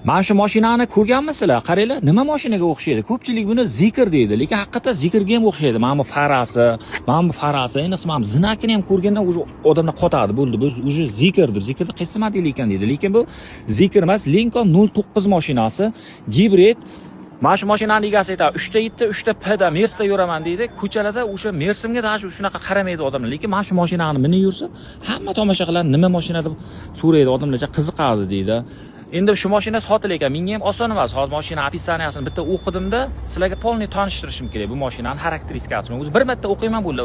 Mana shu mashinani ko'rganmisizlar? Qaranglar, nima mashinaga o'xshaydi? Ko'pchilik buni Zikr deydi, lekin haqiqatda Zikrga ham o'xshaydi. Mana bu farasi, endi mana zinakini ham ko'rganda o'sha odamlar qotadi. Bo'ldi, biz уже Zikrdir. Zikrda qaysi model ekan deydi. Lekin bu Zikr emas, Lincoln 09 mashinasi, gibrid. Mana shu mashinani egasi aytadi, 3 ta itda, 3 ta Pda, Mersda yuraman deydi. Ko'chalarda o'sha Mersimga даже shunaqa qaramaydi odamlar. Lekin mana shu mashinani minib yursa, hamma tomosha qiladi, nima mashina deb so'raydi, odamlarcha qiziqadi deydi. Endi shu mashina sotilar ekan. Menga ham oson emas. Hozir mashina opisaniyasini bitta o'qidimda, sizlarga polniy tanishtirishim kerak bu mashinani xarakteristikasini. O'zi bir marta o'qiyman bo'ldi.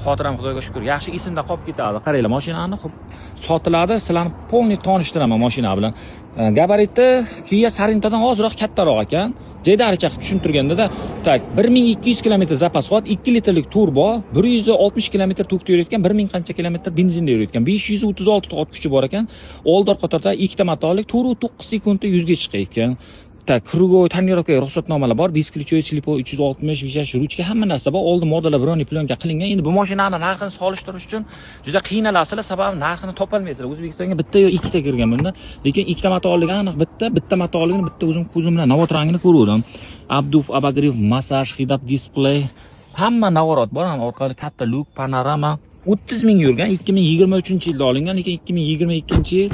Xotiram Xudoga shukr. Yaxshi esimda qolib ketadi. Qaranglar, mashinani sotiladi. Sizlarni polniy tanishtiraman mashina bilan. Gabariti Kia Sorrentodan ozroq kattaroq ekan. Jeydaricha tushuntirganda-da, tak 1200 km zapas soat, 2 litrlik turbo, 160 km tokda yurayotgan, 1000 qancha kilometr benzinda yurayotgan, 536 ta ot kuchi bor ekan. Old orqa qatorda 2 ta motorlik 4.9 sekundda 100 ga chiqayotgan. Tak krugovoy tonirovka ruxsatnomalar bor, bisklichoy, slipo 360, vishash, ruchka, hamma narsa bor. Oldin modellar broni plyonka qilingan. Endi bu mashinani narxini solishtirish uchun juda qiynalasizlar, sababi narxini topolmaysizlar. O'zbekistonga bitta yo ikkita kirgan bunda, lekin ikkita motorligi aniq bitta motorligini bitta o'zim ko'zim bilan Navotrangini ko'rdim. Abduf, abagriv, massaj, hidab displey, hamma navorot bor. Orqali katta luk, panorama. 30 ming yurgan, 2023-yilda olingan, lekin 2022-yil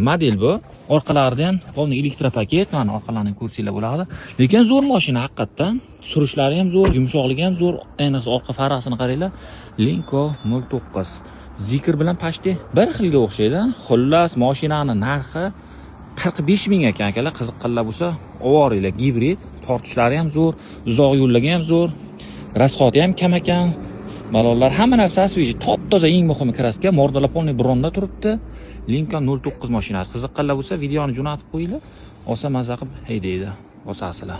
model bu. Orqalarida ham polni elektropaket, mana orqalarini ko'rsanglar bo'ladi. Lekin zo'r mashina haqiqatdan. Surishlari ham zo'r, yumshoqligi ham zo'r. Ayniqsa orqa farasini qaranglar. Lincoln 09. Zikr bilan pashti bir xilga o'xshaydi. Xullas, mashinani narxi 45 ming ekan akalar. Qiziqqanlar bo'lsa, ovoringlar, gibrid, tortishlari ham zo'r, uzoq yo'llarga ham zo'r. Rasxoti ham kam ekan. Balonlar hamma narsasi o'zi top-toza, eng muhimi kraska, mordalar polniy bronda turibdi. Lincoln 09 mashinasi. Qiziqqanlar bo'lsa, videoni jo'natib qo'yinglar. Olsa mazza qilib haydaydi. Bosasizlar.